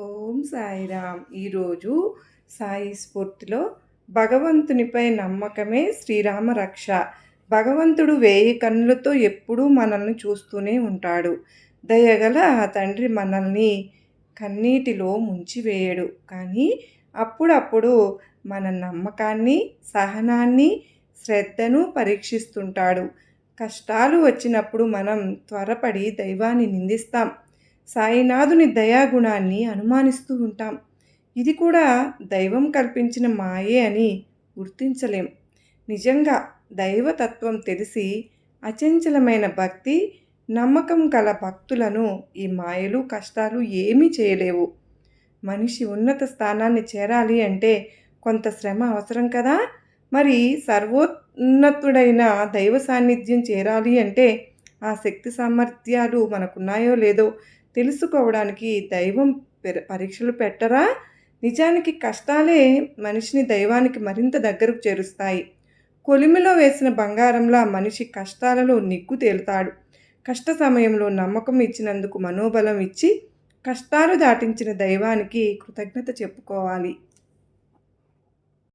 ఓం సాయిరామ్. ఈరోజు సాయి స్ఫూర్తిలో భగవంతునిపై నమ్మకమే శ్రీరామ రక్ష. భగవంతుడు వేయి కన్నులతో ఎప్పుడూ మనల్ని చూస్తూనే ఉంటాడు. దయగల ఆ తండ్రి మనల్ని కన్నీటిలో ముంచివేయడు. కానీ అప్పుడప్పుడు మన నమ్మకాన్ని, సహనాన్ని, శ్రద్ధను పరీక్షిస్తుంటాడు. కష్టాలు వచ్చినప్పుడు మనం త్వరపడి దైవాన్ని నిందిస్తాం. సాయినాథుని దయాగుణాన్ని అనుమానిస్తూ ఉంటాం. ఇది కూడా దైవం కల్పించిన మాయే అని గుర్తించలేం. నిజంగా దైవతత్వం తెలిసి అచంచలమైన భక్తి, నమ్మకం కల భక్తులను ఈ మాయలు, కష్టాలు ఏమీ చేయలేవు. మనిషి ఉన్నత స్థానాన్ని చేరాలి అంటే కొంత శ్రమ అవసరం కదా. మరి సర్వోన్నతుడైన దైవ సాన్నిధ్యం చేరాలి అంటే ఆ శక్తి సామర్థ్యాలు మనకున్నాయో లేదో తెలుసుకోవడానికి దైవం పరీక్షలు పెట్టరా? నిజానికి కష్టాలే మనిషిని దైవానికి మరింత దగ్గరకు చేరుస్తాయి. కొలిమిలో వేసిన బంగారంలా మనిషి కష్టాలలో నిగ్గు తేలుతాడు. కష్ట సమయంలో నమ్మకం ఇచ్చినందుకు మనోబలం ఇచ్చి కష్టాలు దాటించిన దైవానికి కృతజ్ఞత చెప్పుకోవాలి.